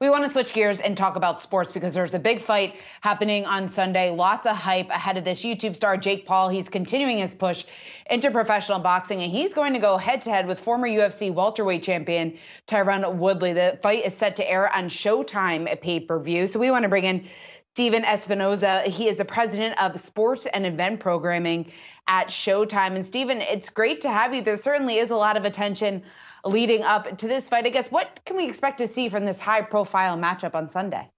We want to switch gears and talk about sports because there's a big fight happening on Sunday. Lots of hype ahead of this. YouTube star Jake Paul, he's continuing his push into professional boxing, and he's going to go head-to-head with former UFC welterweight champion Tyron Woodley. The fight is set to air on Showtime pay-per-view. So we want to bring in Stephen Espinoza. He is the president of sports and event programming at Showtime. And Stephen, it's great to have you. There certainly is a lot of attention leading up to this fight. I guess, what can we expect to see from this high-profile matchup on Sunday?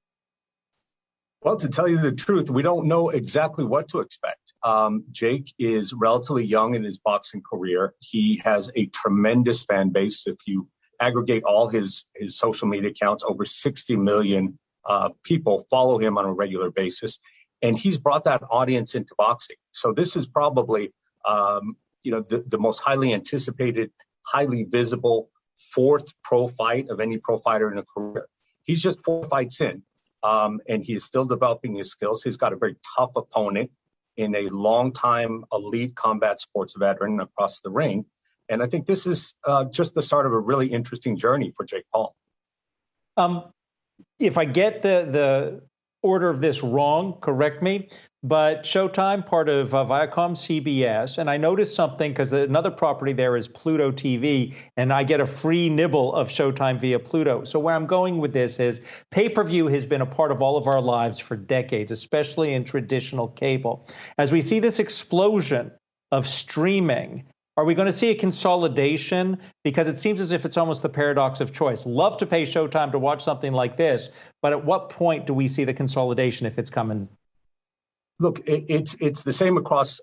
Well, to tell you the truth, we don't know exactly what to expect. Jake is relatively young in his boxing career. He has a tremendous fan base. If you aggregate all his social media accounts, over 60 million people follow him on a regular basis. And he's brought that audience into boxing. So this is probably, the most highly anticipated, highly visible fourth pro fight of any pro fighter in a career. He's just 4 fights in, and he's still developing his skills. He's got a very tough opponent in a long-time elite combat sports veteran across the ring. And I think this is just the start of a really interesting journey for Jake Paul. If I get the order of this wrong, correct me, but Showtime, part of Viacom CBS, and I noticed something because another property there is Pluto TV, and I get a free nibble of Showtime via Pluto. So where I'm going with this is pay-per-view has been a part of all of our lives for decades, especially in traditional cable. As we see this explosion of streaming, are we going to see a consolidation? Because it seems as if it's almost the paradox of choice. Love to pay Showtime to watch something like this, but at what point do we see the consolidation if it's coming? Look, it's the same across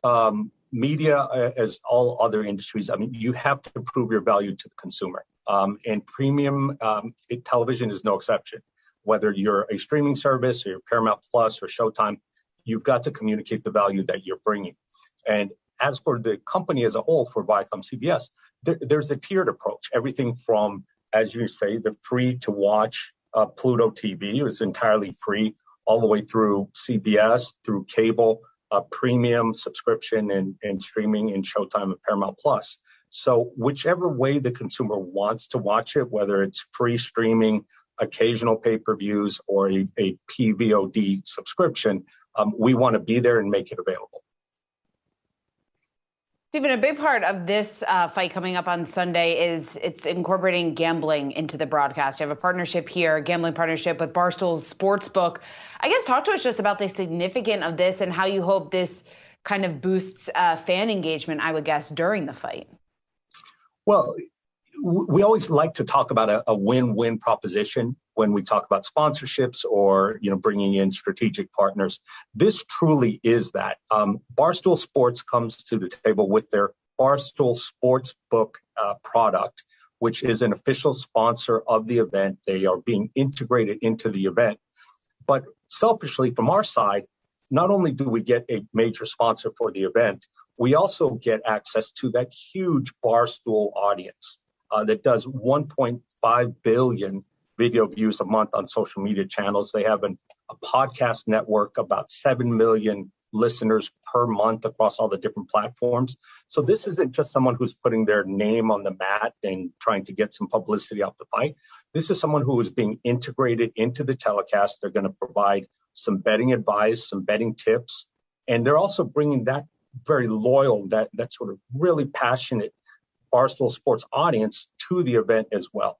media as all other industries. I mean, you have to prove your value to the consumer. And premium television is no exception. Whether you're a streaming service or you're Paramount Plus or Showtime, you've got to communicate the value that you're bringing. And as for the company as a whole, for Viacom CBS, there's a tiered approach. Everything from, as you say, the free to watch Pluto TV is entirely free, all the way through CBS, through cable, premium subscription and streaming in Showtime and Paramount Plus. So whichever way the consumer wants to watch it, whether it's free streaming, occasional pay-per-views, or a PVOD subscription, we want to be there and make it available. Stephen, a big part of this fight coming up on Sunday is it's incorporating gambling into the broadcast. You have a partnership here, a gambling partnership with Barstool's Sportsbook. I guess talk to us just about the significance of this and how you hope this kind of boosts fan engagement, I would guess, during the fight. Well, we always like to talk about a win-win proposition when we talk about sponsorships or, bringing in strategic partners. This truly is that. Barstool Sports comes to the table with their Barstool Sportsbook product, which is an official sponsor of the event. They are being integrated into the event. But selfishly, from our side, not only do we get a major sponsor for the event, we also get access to that huge Barstool audience that does 1.5 billion video views a month on social media channels. They have a podcast network, about 7 million listeners per month across all the different platforms. So this isn't just someone who's putting their name on the mat and trying to get some publicity off the fight. This is someone who is being integrated into the telecast. They're going to provide some betting advice, some betting tips, and they're also bringing that very loyal, that sort of really passionate Barstool Sports audience to the event as well.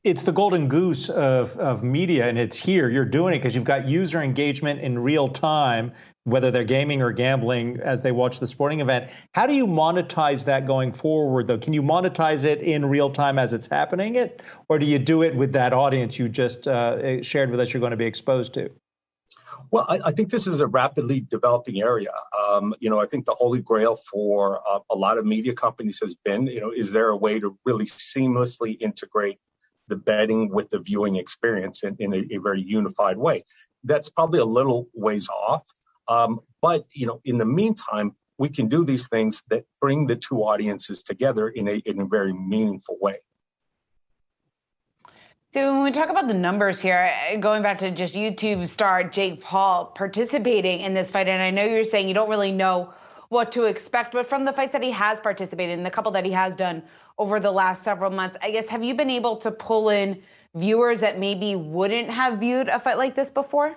It's the golden goose of media, and it's here. You're doing it because you've got user engagement in real time, whether they're gaming or gambling as they watch the sporting event. How do you monetize that going forward, though? Can you monetize it in real time as it's happening, or do you do it with that audience you just shared with us you're going to be exposed to? Well, I think this is a rapidly developing area. I think the holy grail for a lot of media companies has been, is there a way to really seamlessly integrate the betting with the viewing experience in a very unified way? That's probably a little ways off. But, in the meantime, we can do these things that bring the two audiences together in a very meaningful way. So when we talk about the numbers here, going back to just YouTube star Jake Paul participating in this fight, and I know you're saying you don't really know what to expect, but from the fights that he has participated in, the couple that he has done over the last several months, I guess, have you been able to pull in viewers that maybe wouldn't have viewed a fight like this before?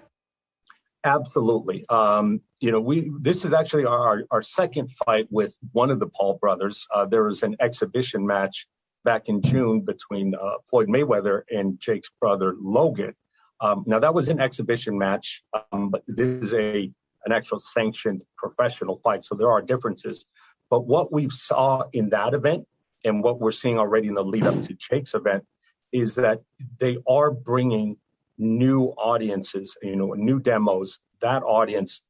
Absolutely. This is actually our second fight with one of the Paul brothers. There was an exhibition match back in June between Floyd Mayweather and Jake's brother Logan. Now that was an exhibition match, but this is an actual sanctioned professional fight, so there are differences. But what we saw in that event and what we're seeing already in the lead up to Jake's event is that they are bringing new audiences, new demos, that audience,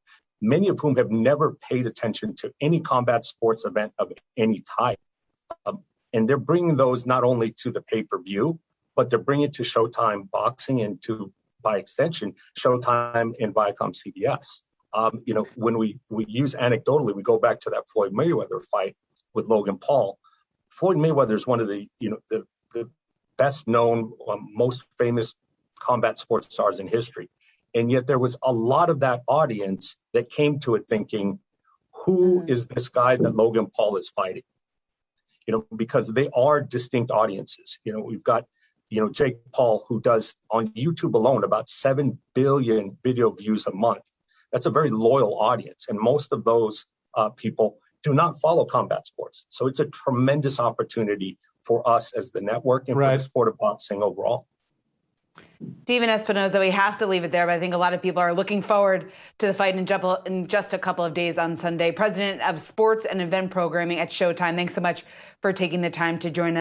many of whom have never paid attention to any combat sports event of any type. And they're bringing those not only to the pay-per-view, but they're bringing it to Showtime Boxing and to, by extension, Showtime and Viacom CBS. When we use anecdotally, we go back to that Floyd Mayweather fight with Logan Paul. Floyd Mayweather is one of the best known, most famous combat sports stars in history. And yet there was a lot of that audience that came to it thinking, who is this guy that Logan Paul is fighting? Because they are distinct audiences. We've got, Jake Paul, who does on YouTube alone about 7 billion video views a month. That's a very loyal audience. And most of those people do not follow combat sports. So it's a tremendous opportunity for us as the network and for the sport of boxing overall. Stephen Espinoza, we have to leave it there, but I think a lot of people are looking forward to the fight in just a couple of days on Sunday. President of Sports and Event Programming at Showtime, thanks so much for taking the time to join us.